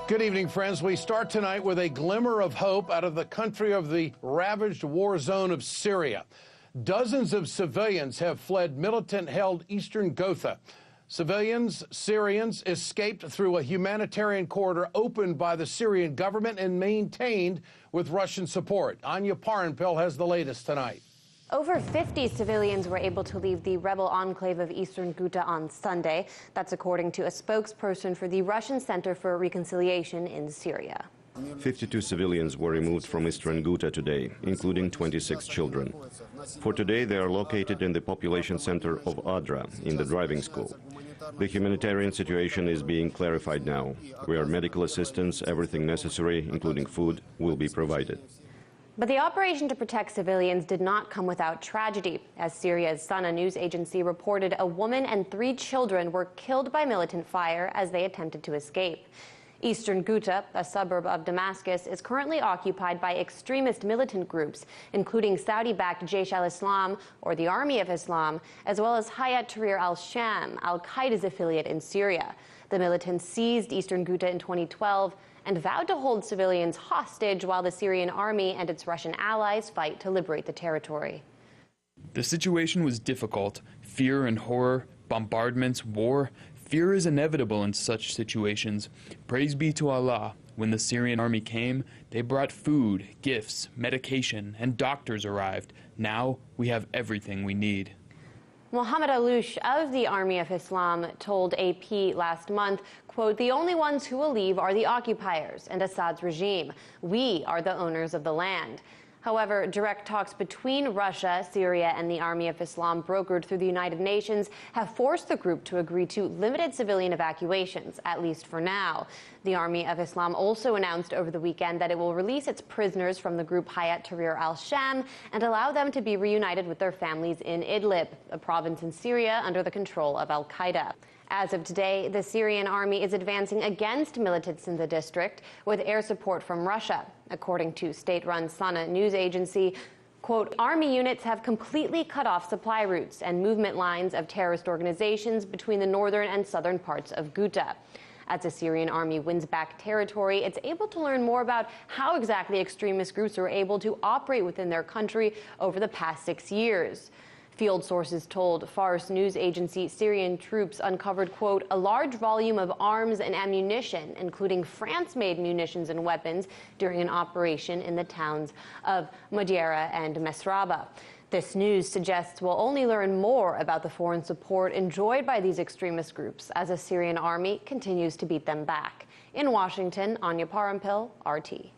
Good evening, friends. We start tonight with a glimmer of hope out of the country of the ravaged war zone of Syria. Dozens of civilians have fled militant-held Eastern Ghouta. Civilians, Syrians, escaped through a humanitarian corridor opened by the Syrian government and maintained with Russian support. Anya Parampil has the latest tonight. Over 50 civilians were able to leave the rebel enclave of Eastern Ghouta on Sunday. That's according to a spokesperson for the Russian Center for Reconciliation in Syria. 52 civilians were removed from Eastern Ghouta today, including 26 children. For today, they are located in the population center of Adra, in the driving school. The humanitarian situation is being clarified now, where medical assistance, everything necessary, including food, will be provided. But the operation to protect civilians did not come without tragedy. As Syria's Sana news agency reported, a woman and 3 children were killed by militant fire as they attempted to escape. Eastern Ghouta, a suburb of Damascus, is currently occupied by extremist militant groups, including Saudi-backed Jaish al-Islam, or the Army of Islam, as well as Hayat Tahrir al-Sham, al-Qaeda's affiliate in Syria. The militants seized Eastern Ghouta in 2012 and vowed to hold civilians hostage while the Syrian army and its Russian allies fight to liberate the territory. The situation was difficult. Fear and horror, bombardments, war. Fear is inevitable in such situations. Praise be to Allah. When the Syrian army came, they brought food, gifts, medication, and doctors arrived. Now we have everything we need. Mohammed Aloush of the Army of Islam told AP last month, quote, "The only ones who will leave are the occupiers and Assad's regime. We are the owners of the land." However, direct talks between Russia, Syria, and the Army of Islam brokered through the United Nations have forced the group to agree to limited civilian evacuations, at least for now. The Army of Islam also announced over the weekend that it will release its prisoners from the group Hayat Tahrir al-Sham and allow them to be reunited with their families in Idlib, a province in Syria under the control of al-Qaeda. As of today, the Syrian army is advancing against militants in the district with air support from Russia. According to state-run Sana news agency, quote, "Army units have completely cut off supply routes and movement lines of terrorist organizations between the northern and southern parts of Ghouta." As the Syrian army wins back territory, it's able to learn more about how exactly extremist groups were able to operate within their country over the past 6 years. Field sources told Fars news agency Syrian troops uncovered, quote, "a large volume of arms and ammunition, including France-made munitions and weapons, during an operation in the towns of Madiara and Mesraba." This news suggests we'll only learn more about the foreign support enjoyed by these extremist groups as the Syrian army continues to beat them back. In Washington, Anya Parampil, RT.